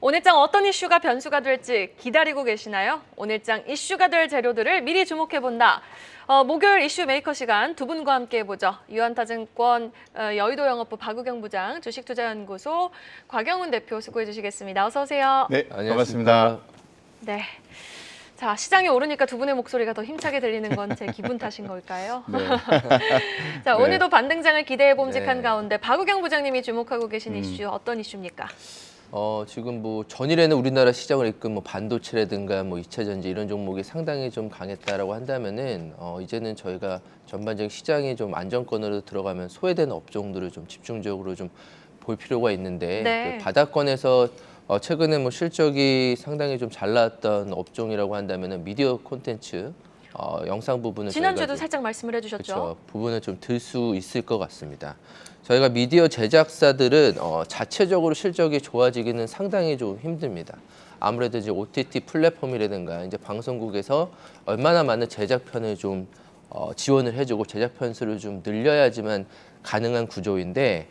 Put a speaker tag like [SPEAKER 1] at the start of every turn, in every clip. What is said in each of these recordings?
[SPEAKER 1] 오늘장 어떤 이슈가 변수가 될지 기다리고 계시나요? 오늘장 이슈가 될 재료들을 미리 주목해본다. 목요일 이슈 메이커 시간 두 분과 함께 해보죠. 유한타증권 여의도영업부 박우경 부장, 주식투자연구소 곽영훈 대표 수고해 주시겠습니다. 어서 오세요.
[SPEAKER 2] 네, 반갑습니다.
[SPEAKER 1] 네. 자, 시장이 오르니까 두 분의 목소리가 더 힘차게 들리는 건 제 기분 탓인 걸까요?
[SPEAKER 2] 네.
[SPEAKER 1] 자, 오늘도 반등장을 기대해 봄직한
[SPEAKER 3] 네.
[SPEAKER 1] 가운데 박우경 부장님이 주목하고 계신 이슈 어떤 이슈입니까?
[SPEAKER 3] 지금 뭐 전일에는 우리나라 시장을 이끈 뭐 반도체라든가 뭐 2차 전지 이런 종목이 상당히 좀 강했다라고 한다면은 이제는 저희가 전반적인 시장이 좀 안정권으로 들어가면 소외되는 업종들을 좀 집중적으로 좀 볼 필요가 있는데
[SPEAKER 1] 네.
[SPEAKER 3] 그 바닥권에서 최근에 뭐 실적이 상당히 좀 잘 나왔던 업종이라고 한다면은 미디어 콘텐츠 영상 부분을
[SPEAKER 1] 지난주에도
[SPEAKER 3] 저희가
[SPEAKER 1] 살짝 말씀을 해주셨죠.
[SPEAKER 3] 그렇죠. 부분을 좀 들 수 있을 것 같습니다. 저희가 미디어 제작사들은 자체적으로 실적이 좋아지기는 상당히 좀 힘듭니다. 아무래도 이제 OTT 플랫폼이라든가 이제 방송국에서 얼마나 많은 제작편을 좀 지원을 해주고 제작편 수를 좀 늘려야지만 가능한 구조인데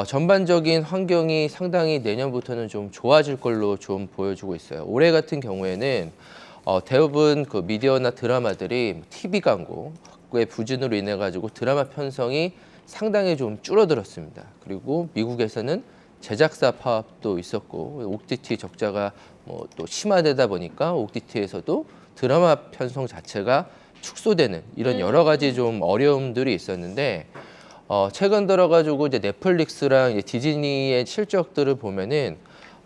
[SPEAKER 3] 전반적인 환경이 상당히 내년부터는 좀 좋아질 걸로 좀 보여주고 있어요. 올해 같은 경우에는 대부분 그 미디어나 드라마들이 TV 광고의 부진으로 인해 가지고 드라마 편성이 상당히 좀 줄어들었습니다. 그리고 미국에서는 제작사 파업도 있었고 OTT 적자가 뭐 또 심화되다 보니까 OTT에서도 드라마 편성 자체가 축소되는 이런 여러 가지 좀 어려움들이 있었는데 최근 들어가지고 이제 넷플릭스랑 이제 디즈니의 실적들을 보면은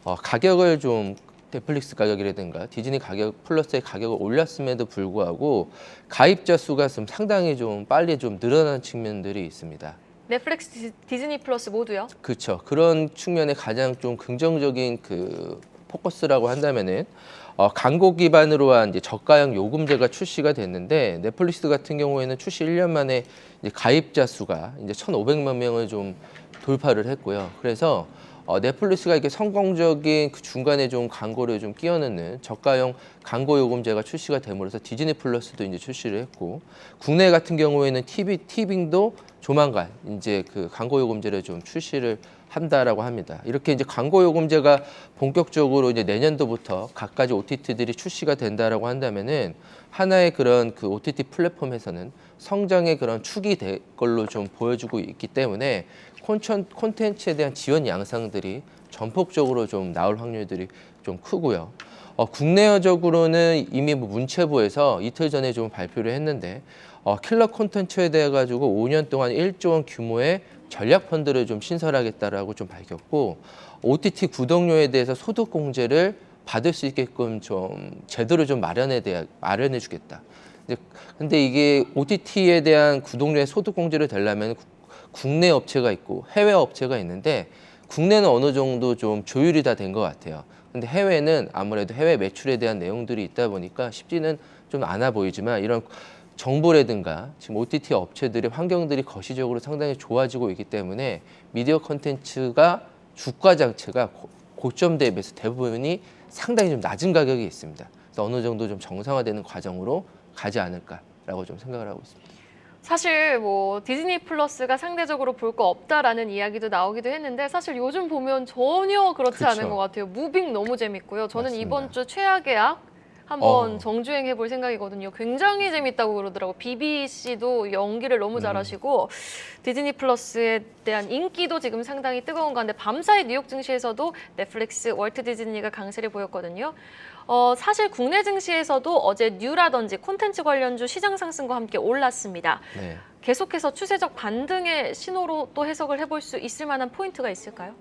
[SPEAKER 3] 가격을 좀 넷플릭스 가격이라든가 디즈니 가격 플러스의 가격을 올렸음에도 불구하고 가입자 수가 좀 상당히 좀 빨리 좀 늘어나는 측면들이 있습니다.
[SPEAKER 1] 넷플릭스, 디즈니 플러스 모두요?
[SPEAKER 3] 그렇죠. 그런 측면에 가장 좀 긍정적인 그 포커스라고 한다면은 광고 기반으로 한 이제 저가형 요금제가 출시가 됐는데 넷플릭스 같은 경우에는 출시 1년 만에 이제 가입자 수가 이제 1,500만 명을 좀 돌파를 했고요. 그래서 넷플릭스가 이렇게 성공적인 그 중간에 좀 광고를 좀 끼워 넣는 저가형 광고 요금제가 출시가 됨으로써 디즈니 플러스도 이제 출시를 했고 국내 같은 경우에는 티빙도 조만간 이제 그 광고 요금제를 좀 출시를 한다라고 합니다. 이렇게 이제 광고 요금제가 본격적으로 이제 내년도부터 각가지 OTT들이 출시가 된다라고 한다면은 하나의 그런 그 OTT 플랫폼에서는 성장의 그런 축이 될 걸로 좀 보여주고 있기 때문에 콘텐츠에 대한 지원 양상들이 전폭적으로 좀 나올 확률들이 좀 크고요. 국내적으로는 이미 뭐 문체부에서 이틀 전에 좀 발표를 했는데 킬러 콘텐츠에 대해 가지고 5년 동안 1조 원 규모의 전략 펀드를 좀 신설하겠다라고 좀 밝혔고 OTT 구독료에 대해서 소득 공제를 받을 수 있게끔 좀 제도를 좀 마련해 주겠다. 근데 이게 OTT에 대한 구독료의 소득 공제를 되려면 국내 업체가 있고 해외 업체가 있는데 국내는 어느 정도 좀 조율이 다 된 것 같아요. 근데 해외는 아무래도 해외 매출에 대한 내용들이 있다 보니까 쉽지는 좀 않아 보이지만 이런 정보라든가 지금 OTT 업체들의 환경들이 거시적으로 상당히 좋아지고 있기 때문에 미디어 콘텐츠가 주가 자체가 고점 대비해서 대부분이 상당히 좀 낮은 가격이 있습니다. 그래서 어느 정도 좀 정상화되는 과정으로 가지 않을까라고 좀 생각을 하고 있습니다.
[SPEAKER 1] 사실 뭐 디즈니 플러스가 상대적으로 볼 거 없다라는 이야기도 나오기도 했는데 사실 요즘 보면 전혀 그렇지
[SPEAKER 3] 그렇죠.
[SPEAKER 1] 않은 것 같아요. 무빙 너무 재밌고요. 저는
[SPEAKER 3] 맞습니다.
[SPEAKER 1] 이번 주 최악의 악 한번 정주행해 볼 생각이거든요. 굉장히 재밌다고 그러더라고. BBC도 연기를 너무 잘하시고 디즈니 플러스에 대한 인기도 지금 상당히 뜨거운 가운데 밤사이 뉴욕 증시에서도 넷플릭스, 월트 디즈니가 강세를 보였거든요. 사실 국내 증시에서도 어제 뉴라든지 콘텐츠 관련주 시장 상승과 함께 올랐습니다.
[SPEAKER 3] 네.
[SPEAKER 1] 계속해서 추세적 반등의 신호로 또 해석을 해볼 수 있을 만한 포인트가 있을까요?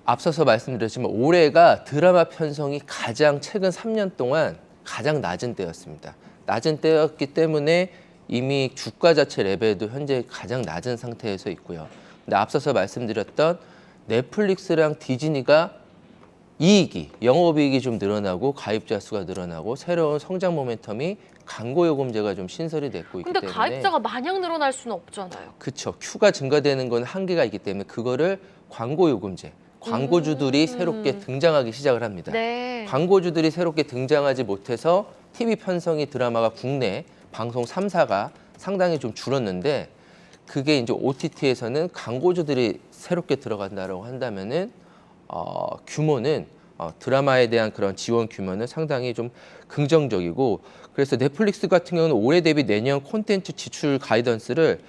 [SPEAKER 3] 앞서서 말씀드렸지만 올해가 드라마 편성이 가장 최근 3년 동안 가장 낮은 때였습니다. 낮은 때였기 때문에 이미 주가 자체 레벨도 현재 가장 낮은 상태에서 있고요. 근데 앞서서 말씀드렸던 넷플릭스랑 디즈니가 영업이익이 좀 늘어나고 가입자 수가 늘어나고 새로운 성장 모멘텀이 광고 요금제가 좀 신설이 됐고 있기
[SPEAKER 1] 근데
[SPEAKER 3] 때문에
[SPEAKER 1] 가입자가 마냥 늘어날 수는 없잖아요.
[SPEAKER 3] 그렇죠. 큐가 증가되는 건 한계가 있기 때문에 그거를 광고 요금제, 광고주들이 새롭게 등장하기 시작을 합니다.
[SPEAKER 1] 네.
[SPEAKER 3] 광고주들이 새롭게 등장하지 못해서 TV 편성이 드라마가 국내 방송 3사가 상당히 좀 줄었는데 그게 이제 OTT에서는 광고주들이 새롭게 들어간다라고 한다면은 규모는 드라마에 대한 그런 지원 규모는 상당히 좀 긍정적이고 그래서 넷플릭스 같은 경우는 올해 대비 내년 콘텐츠 지출 가이던스를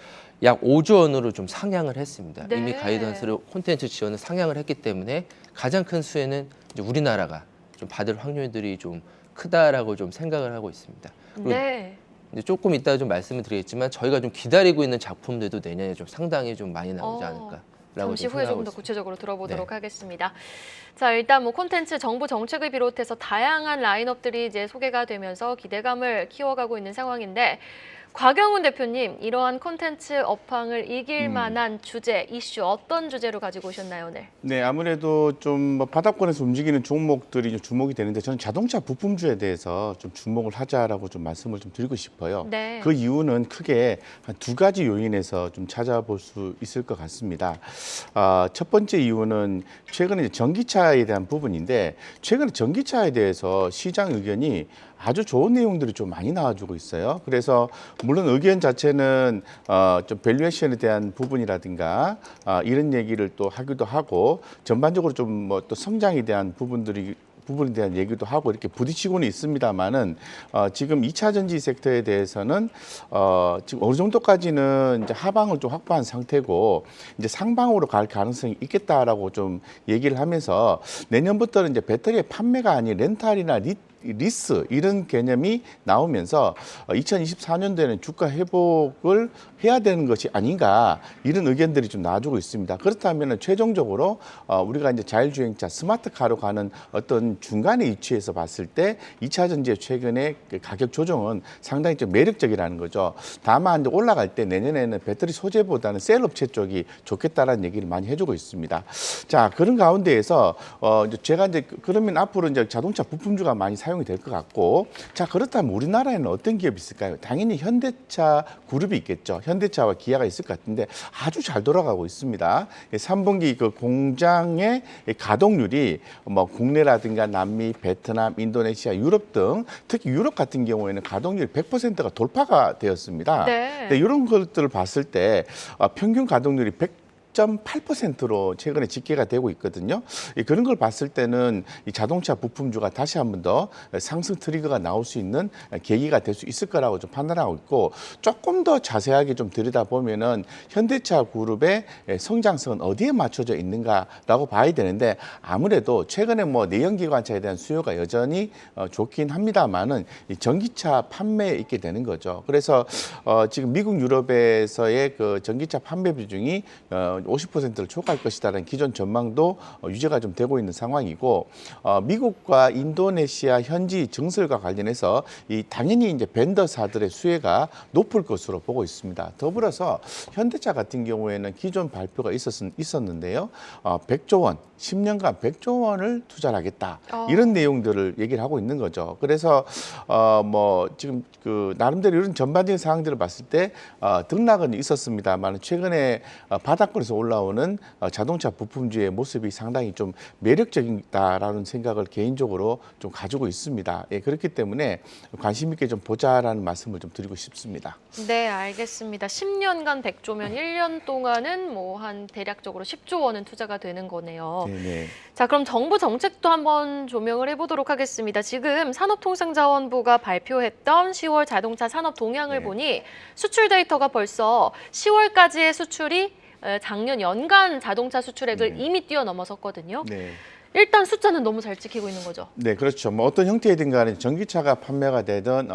[SPEAKER 3] 약 5조 원으로 좀 상향을 했습니다.
[SPEAKER 1] 네.
[SPEAKER 3] 이미 가이던스를 콘텐츠 지원을 상향을 했기 때문에 가장 큰 수혜는 이제 우리나라가 좀 받을 확률들이 좀 크다라고 좀 생각을 하고 있습니다. 그리고
[SPEAKER 1] 네.
[SPEAKER 3] 이제 조금 이따 좀 말씀을 드리겠지만 저희가 좀 기다리고 있는 작품들도 내년에 좀 상당히 좀 많이 나오지 않을까.
[SPEAKER 1] 잠시 후에 조금 더 구체적으로 들어보도록
[SPEAKER 3] 네.
[SPEAKER 1] 하겠습니다. 자, 일단 뭐 콘텐츠 정부 정책을 비롯해서 다양한 라인업들이 이제 소개가 되면서 기대감을 키워가고 있는 상황인데 곽영훈 대표님, 이러한 콘텐츠 업황을 이길 만한 주제, 이슈 어떤 주제로 가지고 오셨나요, 오늘?
[SPEAKER 2] 네, 아무래도 좀 뭐 바닥권에서 움직이는 종목들이 좀 주목이 되는데 저는 자동차 부품주에 대해서 좀 주목을 하자라고 좀 말씀을 좀 드리고 싶어요.
[SPEAKER 1] 네.
[SPEAKER 2] 그 이유는 크게 한 두 가지 요인에서 좀 찾아볼 수 있을 것 같습니다. 첫 번째 이유는 최근에 전기차에 대한 부분인데 최근에 전기차에 대해서 시장 의견이 아주 좋은 내용들이 좀 많이 나와주고 있어요. 그래서 물론 의견 자체는 좀 밸류에이션에 대한 부분이라든가 이런 얘기를 또 하기도 하고 전반적으로 좀 뭐 또 성장에 대한 부분에 대한 얘기도 하고 이렇게 부딪히고는 있습니다만은 지금 2차 전지 섹터에 대해서는 지금 어느 정도까지는 이제 하방을 좀 확보한 상태고 이제 상방으로 갈 가능성이 있겠다라고 좀 얘기를 하면서 내년부터는 이제 배터리의 판매가 아닌 렌탈이나 리스 이런 개념이 나오면서 2024년도에는 주가 회복을 해야 되는 것이 아닌가 이런 의견들이 좀 나와주고 있습니다. 그렇다면 최종적으로 우리가 이제 자율주행차 스마트카로 가는 어떤 중간에 위치해서 봤을 때 2차 전지의 최근의 그 가격 조정은 상당히 좀 매력적이라는 거죠. 다만 이제 올라갈 때 내년에는 배터리 소재보다는 셀 업체 쪽이 좋겠다라는 얘기를 많이 해주고 있습니다. 자, 그런 가운데에서 이제 제가 이제 그러면 앞으로 이제 자동차 부품주가 많이 사용이 될 것 같고, 자, 그렇다면 우리나라에는 어떤 기업이 있을까요? 당연히 현대차 그룹이 있겠죠. 현대차와 기아가 있을 것 같은데 아주 잘 돌아가고 있습니다. 3분기 그 공장의 가동률이 뭐 국내라든가 남미, 베트남, 인도네시아, 유럽 등 특히 유럽 같은 경우에는 가동률 100%가 돌파가 되었습니다.
[SPEAKER 1] 네.
[SPEAKER 2] 근데 이런 것들을 봤을 때 평균 가동률이 100.8%로 최근에 집계가 되고 있거든요. 그런 걸 봤을 때는 이 자동차 부품주가 다시 한 번 더 상승 트리거가 나올 수 있는 계기가 될 수 있을 거라고 좀 판단하고 있고, 조금 더 자세하게 좀 들여다보면은 현대차 그룹의 성장성은 어디에 맞춰져 있는가라고 봐야 되는데, 아무래도 최근에 뭐 내연기관차에 대한 수요가 여전히 좋긴 합니다만은 이 전기차 판매에 있게 되는 거죠. 그래서 지금 미국 유럽에서의 그 전기차 판매 비중이 50%를 초과할 것이다라는 기존 전망도 유지가 좀 되고 있는 상황이고, 미국과 인도네시아 현지 증설과 관련해서 이 당연히 이제 벤더사들의 수혜가 높을 것으로 보고 있습니다. 더불어서 현대차 같은 경우에는 기존 발표가 있었는데요. 100조 원, 10년간 100조 원을 투자를 하겠다. 이런 내용들을 얘기를 하고 있는 거죠. 그래서 뭐 지금 그 나름대로 이런 전반적인 상황들을 봤을 때 등락은 있었습니다만 최근에 바닥권에서 올라오는 자동차 부품주의 모습이 상당히 좀 매력적이다라는 생각을 개인적으로 좀 가지고 있습니다. 예, 그렇기 때문에 관심 있게 좀 보자라는 말씀을 좀 드리고 싶습니다.
[SPEAKER 1] 네, 알겠습니다. 10년간 100조면 1년 동안은 뭐 한 대략적으로 10조 원은 투자가 되는 거네요.
[SPEAKER 2] 네네.
[SPEAKER 1] 자, 그럼 정부 정책도 한번 조명을 해보도록 하겠습니다. 지금 산업통상자원부가 발표했던 10월 자동차 산업 동향을
[SPEAKER 2] 네.
[SPEAKER 1] 보니 수출 데이터가 벌써 10월까지의 수출이 작년 연간 자동차 수출액을 이미 뛰어넘어섰거든요.
[SPEAKER 2] 네.
[SPEAKER 1] 일단 숫자는 너무 잘 찍히고 있는 거죠.
[SPEAKER 2] 네, 그렇죠. 뭐 어떤 형태이든 간에 전기차가 판매가 되든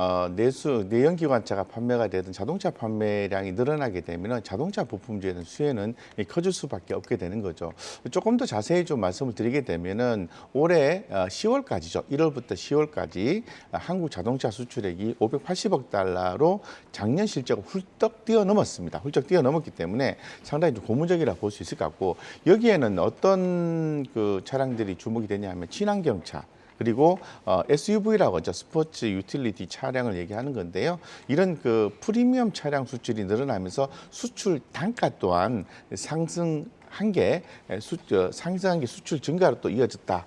[SPEAKER 2] 내연기관차가 판매가 되든 자동차 판매량이 늘어나게 되면 자동차 부품주에 대한 수혜는 커질 수밖에 없게 되는 거죠. 조금 더 자세히 좀 말씀을 드리게 되면은 올해 10월까지죠. 1월부터 10월까지 한국 자동차 수출액이 580억 달러로 작년 실적을 훌쩍 뛰어넘었습니다. 훌쩍 뛰어넘었기 때문에 상당히 좀 고무적이라 볼 수 있을 것 같고, 여기에는 어떤 그 차량들이 주목이 되냐면 친환경차, 그리고 SUV라고 하죠. 스포츠 유틸리티 차량을 얘기하는 건데요. 이런 그 프리미엄 차량 수출이 늘어나면서 수출 단가 또한 상승한 게 수출 증가로 또 이어졌다.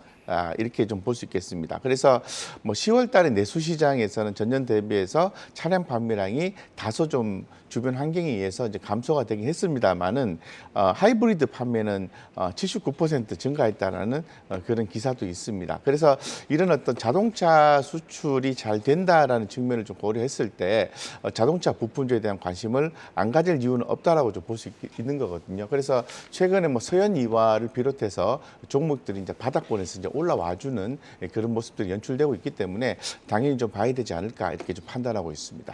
[SPEAKER 2] 이렇게 좀 볼 수 있겠습니다. 그래서 뭐 10월 달에 내수 시장에서는 전년 대비해서 차량 판매량이 다소 좀 주변 환경에 의해서 이제 감소가 되긴 했습니다만은 하이브리드 판매는 79% 증가했다라는 그런 기사도 있습니다. 그래서 이런 어떤 자동차 수출이 잘 된다라는 측면을 좀 고려했을 때 자동차 부품주에 대한 관심을 안 가질 이유는 없다라고 좀 볼 수 있는 거거든요. 그래서 최근에 뭐 서현이화를 비롯해서 종목들이 이제 바닥권에서 이제 올라와주는 그런 모습들이 연출되고 있기 때문에 당연히 좀 봐야 되지 않을까 이렇게 좀 판단하고 있습니다.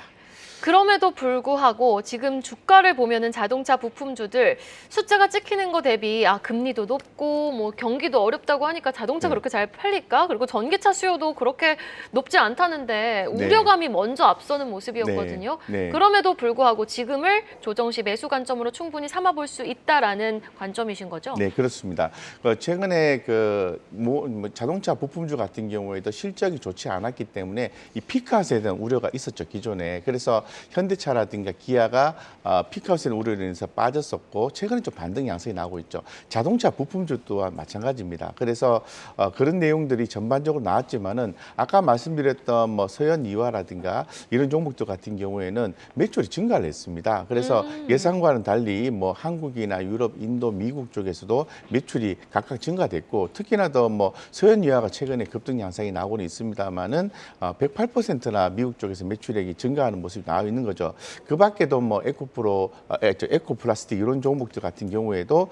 [SPEAKER 1] 그럼에도 불구하고 지금 주가를 보면은 자동차 부품주들 숫자가 찍히는 거 대비 금리도 높고 뭐 경기도 어렵다고 하니까 자동차 그렇게 잘 팔릴까? 그리고 전기차 수요도 그렇게 높지 않다는데 우려감이 먼저 앞서는 모습이었거든요. 그럼에도 불구하고 지금을 조정 시 매수 관점으로 충분히 삼아볼 수 있다라는 관점이신 거죠?
[SPEAKER 2] 네, 그렇습니다. 최근에 자동차 부품주 같은 경우에도 실적이 좋지 않았기 때문에 이 피크아웃에 대한 우려가 있었죠, 기존에. 그래서 현대차라든가 기아가 피크아웃의 우려로 인해서 빠졌었고 최근에 좀 반등 양상이 나오고 있죠. 자동차 부품주 또한 마찬가지입니다. 그래서 그런 내용들이 전반적으로 나왔지만은 아까 말씀드렸던 뭐 서현이화라든가 이런 종목들 같은 경우에는 매출이 증가를 했습니다. 그래서 예상과는 달리 뭐 한국이나 유럽, 인도, 미국 쪽에서도 매출이 각각 증가됐고 특히나 더 뭐 서현이화가 최근에 급등 양상이 나오고는 있습니다만은 108%나 미국 쪽에서 매출액이 증가하는 모습이 나와 있는 거죠. 그 밖에도 뭐 에코플라스틱 이런 종목들 같은 경우에도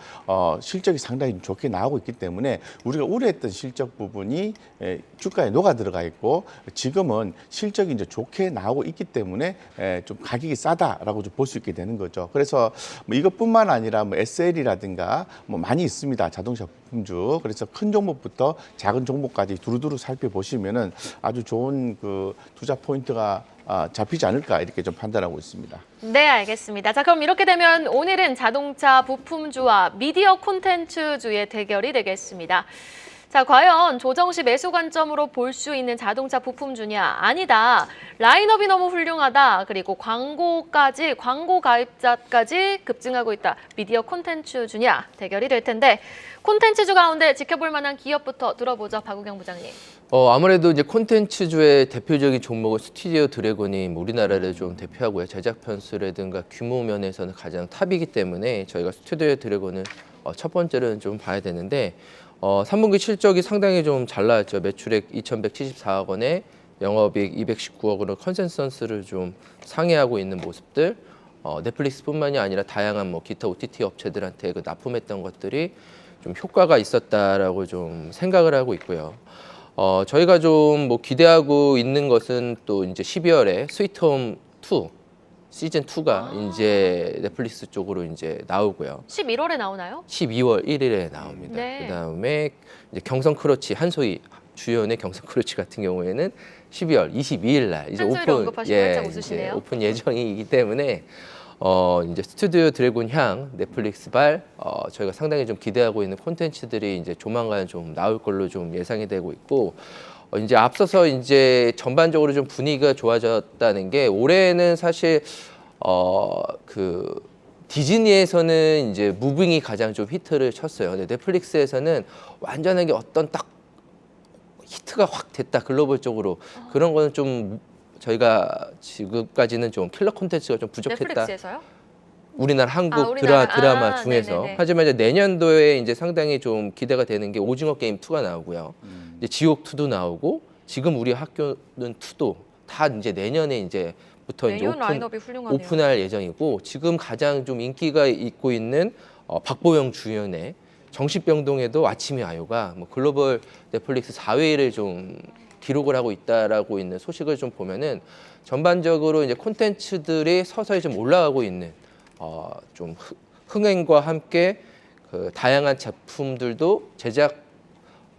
[SPEAKER 2] 실적이 상당히 좋게 나오고 있기 때문에 우리가 우려했던 실적 부분이 주가에 녹아 들어가 있고 지금은 실적이 이제 좋게 나오고 있기 때문에 좀 가격이 싸다라고 좀 볼 수 있게 되는 거죠. 그래서 뭐 이것뿐만 아니라 뭐 SL이라든가 뭐 많이 있습니다. 자동차 부품주. 그래서 큰 종목부터 작은 종목까지 두루두루 살펴보시면은 아주 좋은 그 투자 포인트가 잡히지 않을까 이렇게 좀 판단하고 있습니다.
[SPEAKER 1] 네, 알겠습니다. 자, 그럼 이렇게 되면 오늘은 자동차 부품주와 미디어 콘텐츠주의 대결이 되겠습니다. 자, 과연 조정 시 매수 관점으로 볼 수 있는 자동차 부품주냐? 아니다. 라인업이 너무 훌륭하다. 그리고 광고 가입자까지 급증하고 있다. 미디어 콘텐츠주냐? 대결이 될 텐데 콘텐츠주 가운데 지켜볼 만한 기업부터 들어보죠. 박우경 부장님.
[SPEAKER 3] 아무래도 이제 콘텐츠주의 대표적인 종목은 스튜디오 드래곤이 우리나라를 좀 대표하고요. 제작 편수라든가 규모 면에서는 가장 탑이기 때문에 저희가 스튜디오 드래곤을 첫 번째로는 좀 봐야 되는데 3분기 실적이 상당히 좀 잘 나왔죠. 매출액 2,174억 원에 영업이익 219억 원으로 컨센서스를 좀 상회하고 있는 모습들. 넷플릭스뿐만이 아니라 다양한 뭐 기타 OTT 업체들한테 그 납품했던 것들이 좀 효과가 있었다라고 좀 생각을 하고 있고요. 저희가 좀 뭐 기대하고 있는 것은 또 이제 12월에 스위트홈 2 시즌 2가 이제 넷플릭스 쪽으로 이제 나오고요.
[SPEAKER 1] 11월에 나오나요?
[SPEAKER 3] 12월 1일에 나옵니다.
[SPEAKER 1] 네.
[SPEAKER 3] 그다음에 이제 경성 크러치 한소희 주연의 경성 크러치 같은 경우에는 12월 22일 날 이제
[SPEAKER 1] 한소희를 언급하시고 활짝 웃으시네요.
[SPEAKER 3] 이제 오픈 예정이기 때문에 이제 스튜디오 드래곤 향 넷플릭스발 저희가 상당히 좀 기대하고 있는 콘텐츠들이 이제 조만간 좀 나올 걸로 좀 예상이 되고 있고 이제 앞서서 이제 전반적으로 좀 분위기가 좋아졌다는 게 올해는 사실 그 디즈니에서는 이제 무빙이 가장 좀 히트를 쳤어요. 근데 넷플릭스에서는 완전하게 어떤 딱 히트가 확 됐다 글로벌적으로 그런 거는 좀 저희가 지금까지는 좀 킬러 콘텐츠가 좀 부족했다.
[SPEAKER 1] 넷플릭스에서요?
[SPEAKER 3] 우리나라 한국
[SPEAKER 1] 우리나라.
[SPEAKER 3] 드라마 중에서.
[SPEAKER 1] 네네네.
[SPEAKER 3] 하지만 이제 내년도에 이제 상당히 좀 기대가 되는 게 오징어 게임 2가 나오고요. 이제 지옥 2도 나오고 지금 우리 학교는 2도 다 이제 내년에 이제부터 이제
[SPEAKER 1] 내년 라인업이 훌륭하네요.
[SPEAKER 3] 오픈할 예정이고 지금 가장 좀 인기가 있고 있는 박보영 주연의 정신병동에도 아침이 와요가 뭐 글로벌 넷플릭스 4위를 좀 기록을 하고 있다라고 있는 소식을 좀 보면은 전반적으로 이제 콘텐츠들이 서서히 좀 올라가고 있는 좀 흥행과 함께 그 다양한 제품들도 제작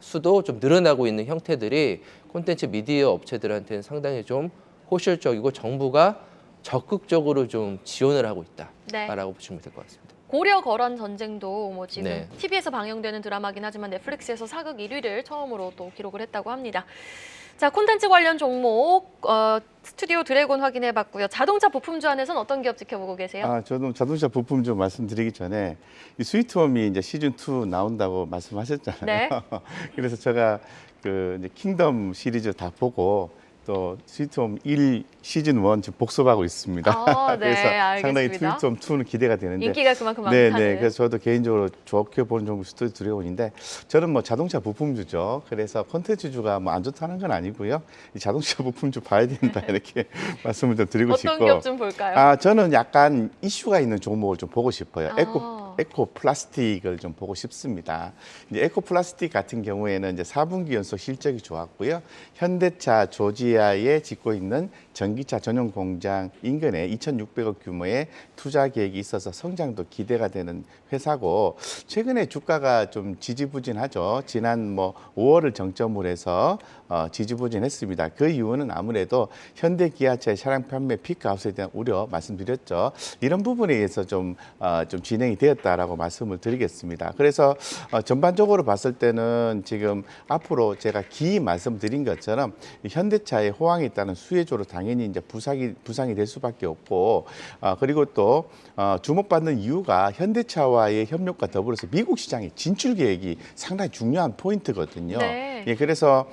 [SPEAKER 3] 수도 좀 늘어나고 있는 형태들이 콘텐츠 미디어 업체들한테는 상당히 좀 호실적이고 정부가 적극적으로 좀 지원을 하고 있다라고 보시면 될 것 같습니다.
[SPEAKER 1] 고려 거란 전쟁도 뭐 지금
[SPEAKER 3] 네.
[SPEAKER 1] TV에서 방영되는 드라마긴 하지만 넷플릭스에서 사극 1위를 처음으로 또 기록을 했다고 합니다. 자, 콘텐츠 관련 종목 스튜디오 드래곤 확인해봤고요. 자동차 부품주 안에서는 어떤 기업 지켜보고 계세요?
[SPEAKER 2] 저도 자동차 부품 좀 말씀드리기 전에 이 스위트홈이 이제 시즌 2 나온다고 말씀하셨잖아요.
[SPEAKER 1] 네.
[SPEAKER 2] 그래서 제가 그 이제 킹덤 시리즈 다 보고 또 스위트홈 1 시즌 1 지금 복습하고 있습니다.
[SPEAKER 1] 아, 네,
[SPEAKER 2] 그래서 상당히
[SPEAKER 1] 알겠습니다.
[SPEAKER 2] 스위트홈 2는 기대가 되는데
[SPEAKER 1] 인기가 그만큼
[SPEAKER 2] 네,
[SPEAKER 1] 많다는.
[SPEAKER 2] 네. 그래서 저도 개인적으로 좋게 보는 종목 스튜디오 드래곤인데 저는 뭐 자동차 부품주죠. 그래서 콘텐츠주가 뭐 안 좋다는 건 아니고요. 이 자동차 부품주 봐야 된다 이렇게 말씀을 좀 드리고 싶고.
[SPEAKER 1] 어떤 기업 좀 볼까요?
[SPEAKER 2] 저는 약간 이슈가 있는 종목을 좀 보고 싶어요.
[SPEAKER 1] 아.
[SPEAKER 2] 에코 플라스틱을 좀 보고 싶습니다. 이제 에코 플라스틱 같은 경우에는 이제 4분기 연속 실적이 좋았고요. 현대차 조지아에 짓고 있는 전기차 전용 공장 인근에 2,600억 규모의 투자 계획이 있어서 성장도 기대가 되는 회사고 최근에 주가가 좀 지지부진하죠. 지난 뭐 5월을 정점으로 해서 지지부진했습니다. 그 이유는 아무래도 현대 기아차의 차량 판매 피크아웃에 대한 우려 말씀드렸죠. 이런 부분에 의해서 좀 진행이 되었다라고 말씀을 드리겠습니다. 그래서 전반적으로 봤을 때는 지금 앞으로 제가 말씀드린 것처럼 현대차의 호황이 있다는 수혜주로 당연히 이제 부상이 될 수밖에 없고 그리고 또 주목받는 이유가 현대차와의 협력과 더불어서 미국 시장의 진출 계획이 상당히 중요한 포인트거든요.
[SPEAKER 1] 네.
[SPEAKER 2] 예, 그래서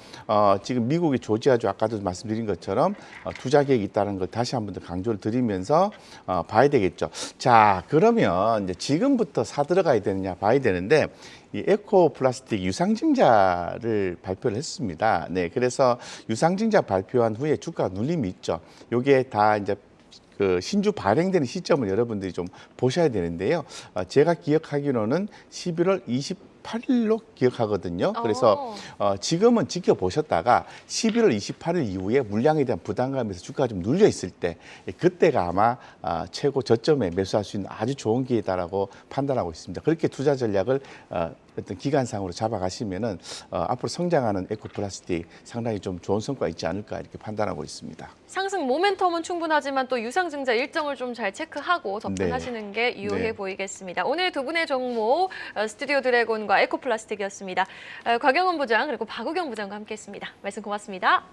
[SPEAKER 2] 지금 미국의 조지아주 아까도 말씀드린 것처럼 투자 계획이 있다는 걸 다시 한 번 더 강조를 드리면서 봐야 되겠죠. 자, 그러면 이제 지금부터 사들어가야 되느냐 봐야 되는데 이 에코 플라스틱 유상증자를 발표를 했습니다. 네, 그래서 유상증자 발표한 후에 주가가 눌림이 있죠. 요게 다 이제 그 신주 발행되는 시점을 여러분들이 좀 보셔야 되는데요. 제가 기억하기로는 11월 28일로 기억하거든요. 그래서 지금은 지켜보셨다가 11월 28일 이후에 물량에 대한 부담감에서 주가가 좀 눌려 있을 때 그때가 아마 최고 저점에 매수할 수 있는 아주 좋은 기회다라고 판단하고 있습니다. 그렇게 투자 전략을 어떤 기간상으로 잡아가시면은 앞으로 성장하는 에코플라스틱 상당히 좀 좋은 성과 있지 않을까 이렇게 판단하고 있습니다.
[SPEAKER 1] 상승 모멘텀은 충분하지만 또 유상증자 일정을 좀 잘 체크하고 접근하시는 게 유효해 보이겠습니다. 오늘 두 분의 종목 스튜디오 드래곤과 에코플라스틱이었습니다. 곽영은 부장 그리고 박우경 부장과 함께했습니다. 말씀 고맙습니다.